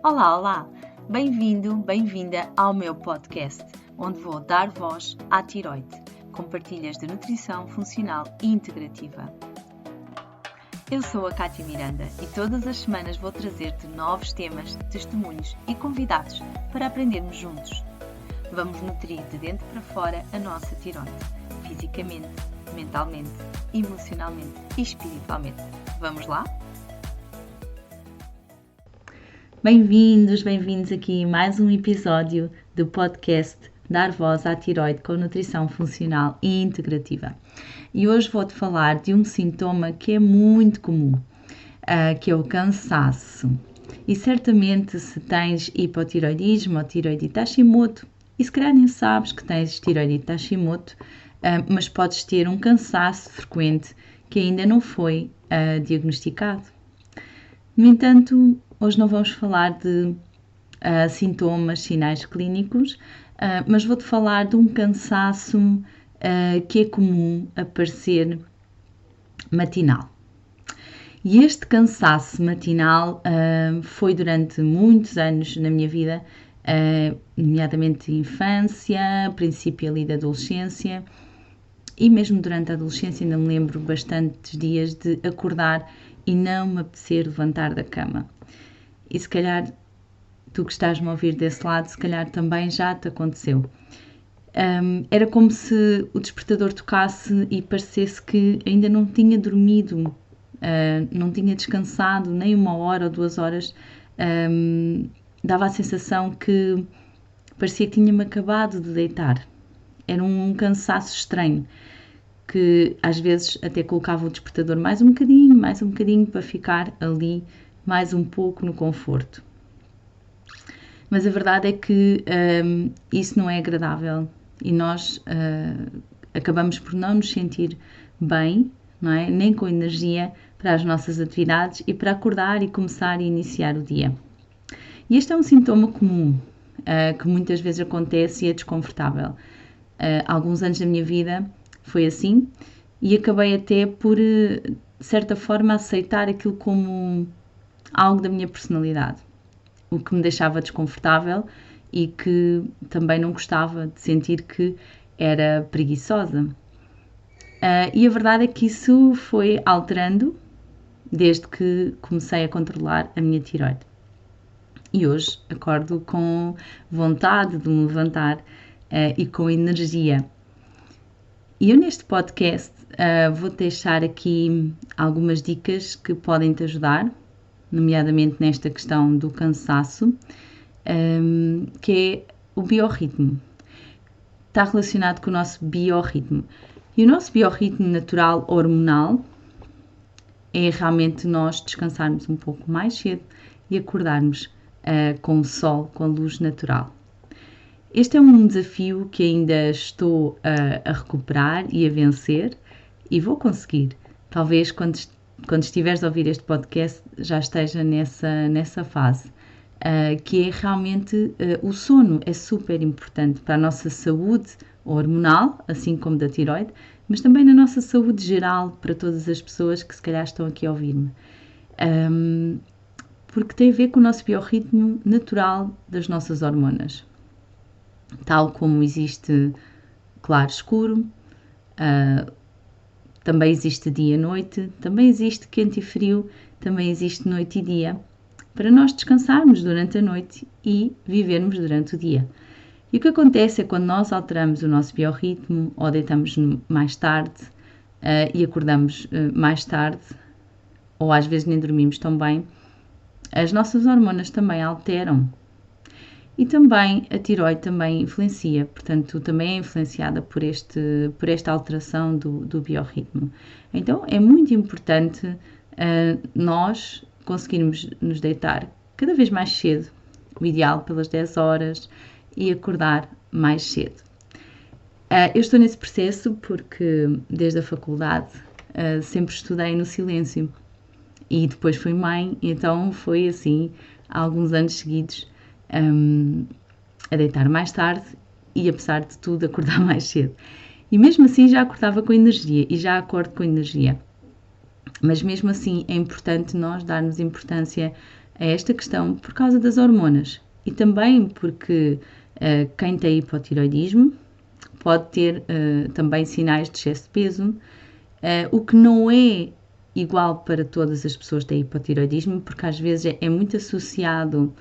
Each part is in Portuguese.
Olá! Bem-vindo, bem-vinda ao meu podcast, onde vou dar voz à tiroide, com partilhas de nutrição funcional e integrativa. Eu sou a Kátia Miranda e todas as semanas vou trazer-te novos temas, testemunhos e convidados para aprendermos juntos. Vamos nutrir de dentro para fora a nossa tiroide, fisicamente, mentalmente, emocionalmente e espiritualmente. Vamos lá? Bem-vindos aqui a mais um episódio do podcast Dar Voz à Tiroide com Nutrição Funcional e Integrativa. E hoje vou-te falar de um sintoma que é muito comum, que é o cansaço. E certamente se tens hipotiroidismo ou tiroidite Hashimoto, e se calhar nem sabes que tens tiroidite Hashimoto, mas podes ter um cansaço frequente que ainda não foi diagnosticado. No entanto, hoje não vamos falar de sintomas, sinais clínicos, mas vou-te falar de um cansaço que é comum aparecer matinal. E este cansaço matinal foi durante muitos anos na minha vida, nomeadamente infância, princípio ali da adolescência, e mesmo durante a adolescência ainda me lembro bastantes dias de acordar e não me apetecer levantar da cama. E se calhar tu que estás-me a ouvir desse lado, se calhar também já te aconteceu. Era como se o despertador tocasse e parecesse que ainda não tinha dormido, não tinha descansado nem 1 hora ou 2 horas. Dava a sensação que parecia que tinha-me acabado de deitar. Era um cansaço estranho, que às vezes até colocava o despertador mais um bocadinho para ficar ali mais um pouco no conforto. Mas a verdade é que isso não é agradável e nós acabamos por não nos sentir bem, não é? Nem com energia para as nossas atividades e para acordar e começar a iniciar o dia. E este é um sintoma comum que muitas vezes acontece e é desconfortável. Alguns anos da minha vida foi assim e acabei até por, de certa forma, aceitar aquilo como algo da minha personalidade, o que me deixava desconfortável e que também não gostava de sentir que era preguiçosa. E a verdade é que isso foi alterando desde que comecei a controlar a minha tiroide. E hoje acordo com vontade de me levantar e com energia. E eu neste podcast vou deixar aqui algumas dicas que podem te ajudar, nomeadamente nesta questão do cansaço, que é o biorritmo. Está relacionado com o nosso biorritmo. E o nosso biorritmo natural hormonal é realmente nós descansarmos um pouco mais cedo e acordarmos com o sol, com a luz natural. Este é um desafio que ainda estou a recuperar e a vencer e vou conseguir. Talvez quando estiveres a ouvir este podcast já esteja nessa fase, que é realmente o sono é super importante para a nossa saúde hormonal, assim como da tiroide, mas também na nossa saúde geral para todas as pessoas que se calhar estão aqui a ouvir-me. Porque tem a ver com o nosso biorritmo natural das nossas hormonas. Tal como existe claro-escuro, também existe dia-noite, também existe quente e frio, também existe noite e dia, para nós descansarmos durante a noite e vivermos durante o dia. E o que acontece é quando nós alteramos o nosso biorritmo ou deitamos mais tarde e acordamos mais tarde, ou às vezes nem dormimos tão bem, as nossas hormonas também alteram. E também a tiroide também influencia, portanto, também é influenciada por esta alteração do biorritmo. Então, é muito importante nós conseguirmos nos deitar cada vez mais cedo, o ideal pelas 10 horas, e acordar mais cedo. Eu estou nesse processo porque, desde a faculdade, sempre estudei no silêncio. E depois fui mãe, então foi assim, há alguns anos seguidos, a deitar mais tarde e, apesar de tudo, acordar mais cedo. E mesmo assim já acordava com energia e já acordo com energia. Mas mesmo assim é importante nós darmos importância a esta questão por causa das hormonas e também porque quem tem hipotiroidismo pode ter também sinais de excesso de peso, o que não é igual para todas as pessoas que têm hipotiroidismo, porque às vezes é muito associado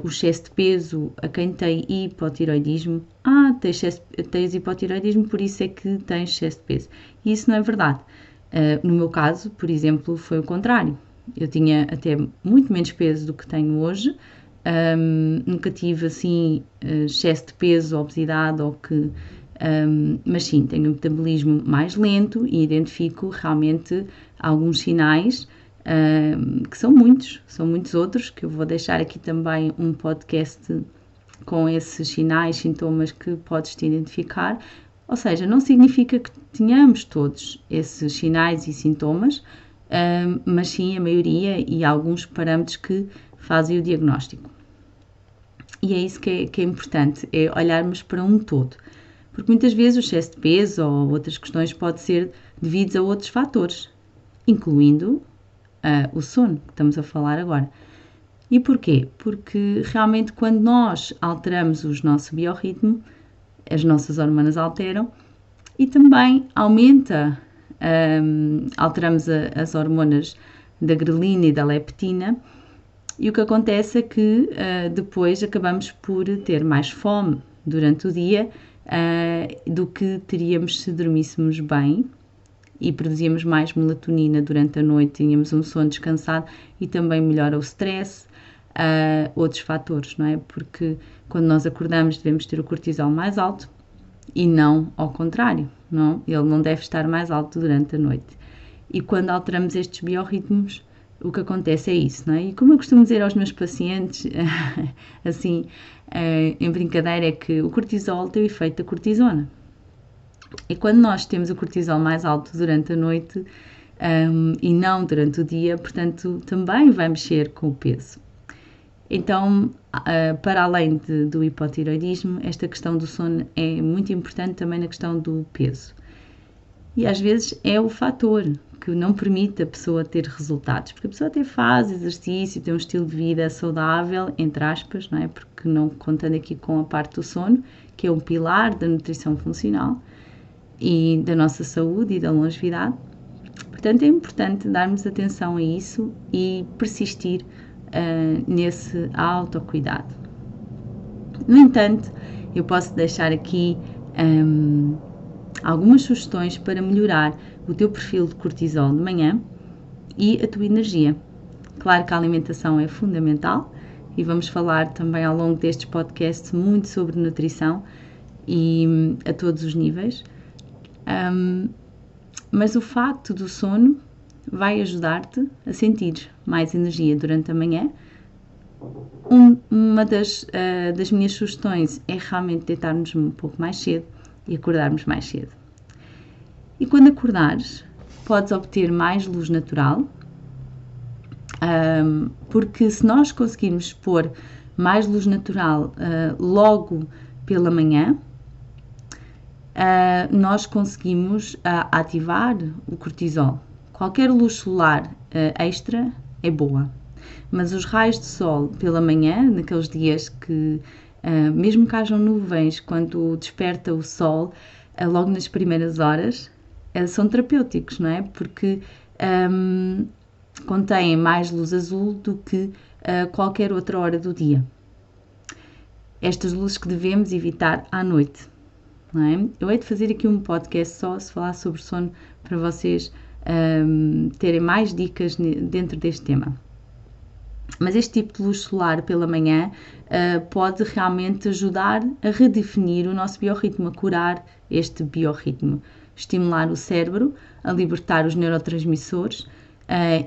o excesso de peso a quem tem hipotiroidismo. Tens hipotiroidismo, por isso é que tens excesso de peso. E isso não é verdade. No meu caso, por exemplo, foi o contrário. Eu tinha até muito menos peso do que tenho hoje. Nunca tive assim excesso de peso, obesidade ou que... mas sim, tenho um metabolismo mais lento e identifico realmente alguns sinais que são muitos outros, que eu vou deixar aqui também um podcast com esses sinais, sintomas que podes te identificar. Ou seja, não significa que tenhamos todos esses sinais e sintomas, mas sim a maioria e alguns parâmetros que fazem o diagnóstico. E é isso que é importante, é olharmos para um todo. Porque muitas vezes o excesso de peso ou outras questões pode ser devido a outros fatores, incluindo o sono, que estamos a falar agora. E porquê? Porque realmente quando nós alteramos o nosso biorritmo, as nossas hormonas alteram e também alteramos as hormonas da grelina e da leptina, e o que acontece é que depois acabamos por ter mais fome durante o dia do que teríamos se dormíssemos bem e produzíamos mais melatonina durante a noite, tínhamos um sono descansado e também melhora o stress, outros fatores, não é? Porque quando nós acordamos devemos ter o cortisol mais alto e não ao contrário, não? Ele não deve estar mais alto durante a noite. E quando alteramos estes biorritmos, o que acontece é isso, não é? E como eu costumo dizer aos meus pacientes, assim, em brincadeira, é que o cortisol tem o efeito da cortisona. E quando nós temos o cortisol mais alto durante a noite e não durante o dia, portanto, também vai mexer com o peso. Então, para além do hipotiroidismo, esta questão do sono é muito importante também na questão do peso. E às vezes é o fator que não permite a pessoa ter resultados, porque a pessoa até faz exercício, tem um estilo de vida saudável, entre aspas, não é? Porque não contando aqui com a parte do sono, que é um pilar da nutrição funcional e da nossa saúde e da longevidade. Portanto, é importante darmos atenção a isso e persistir nesse autocuidado. No entanto, eu posso deixar aqui algumas sugestões para melhorar o teu perfil de cortisol de manhã e a tua energia. Claro que a alimentação é fundamental e vamos falar também ao longo destes podcasts muito sobre nutrição e a todos os níveis. Mas o facto do sono vai ajudar-te a sentir mais energia durante a manhã. Uma das minhas sugestões é realmente deitarmos um pouco mais cedo e acordarmos mais cedo. E quando acordares, podes obter mais luz natural, porque se nós conseguirmos pôr mais luz natural logo pela manhã, nós conseguimos ativar o cortisol. Qualquer luz solar extra é boa, mas os raios de sol pela manhã, naqueles dias que, mesmo que hajam nuvens, quando desperta o sol, logo nas primeiras horas, são terapêuticos, não é? Porque contêm mais luz azul do que qualquer outra hora do dia. Estas luzes que devemos evitar à noite, não é? Eu hei de fazer aqui um podcast só se falar sobre sono para vocês terem mais dicas dentro deste tema. Mas este tipo de luz solar pela manhã pode realmente ajudar a redefinir o nosso biorritmo, a curar este biorritmo, estimular o cérebro, a libertar os neurotransmissores,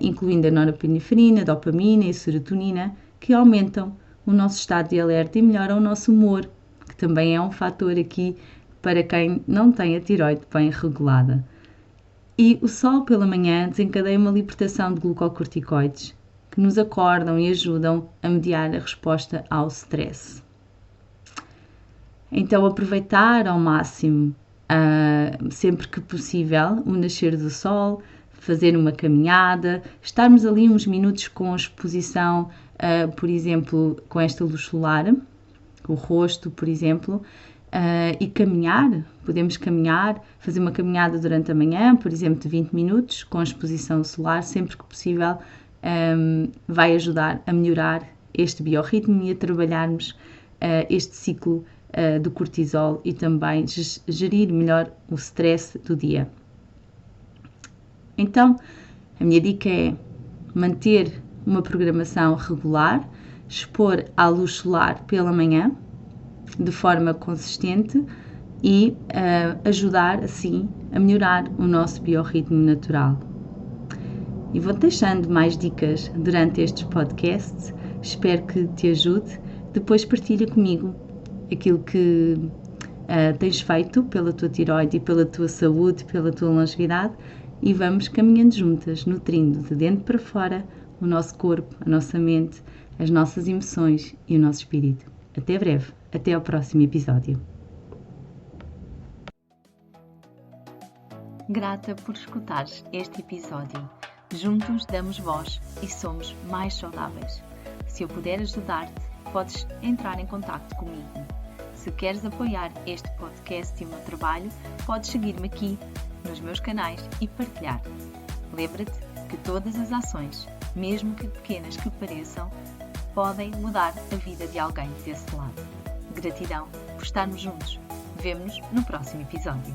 incluindo a norepinefrina, dopamina e serotonina, que aumentam o nosso estado de alerta e melhoram o nosso humor, que também é um fator aqui para quem não tem a tireoide bem regulada. E o sol pela manhã desencadeia uma libertação de glucocorticoides, que nos acordam e ajudam a mediar a resposta ao stress. Então, aproveitar ao máximo, sempre que possível, o nascer do sol, fazer uma caminhada, estarmos ali uns minutos com exposição, por exemplo, com esta luz solar, o rosto, por exemplo, e caminhar. Podemos caminhar, fazer uma caminhada durante a manhã, por exemplo, de 20 minutos, com exposição solar, sempre que possível, vai ajudar a melhorar este biorritmo e a trabalharmos este ciclo do cortisol e também gerir melhor o stress do dia. Então, a minha dica é manter uma programação regular, expor à luz solar pela manhã, de forma consistente e ajudar, assim, a melhorar o nosso biorritmo natural. E vou deixando mais dicas durante estes podcasts, espero que te ajude. Depois partilha comigo aquilo que tens feito pela tua tiroide e pela tua saúde, pela tua longevidade, e vamos caminhando juntas, nutrindo de dentro para fora o nosso corpo, a nossa mente, as nossas emoções e o nosso espírito. Até breve, até ao próximo episódio. Grata por escutares este episódio. Juntos damos voz e somos mais saudáveis. Se eu puder ajudar-te, podes entrar em contato comigo. Se queres apoiar este podcast e o meu trabalho, podes seguir-me aqui nos meus canais e partilhar. Lembra-te que todas as ações, mesmo que pequenas que pareçam, podem mudar a vida de alguém desse lado. Gratidão por estarmos juntos. Vemo-nos no próximo episódio.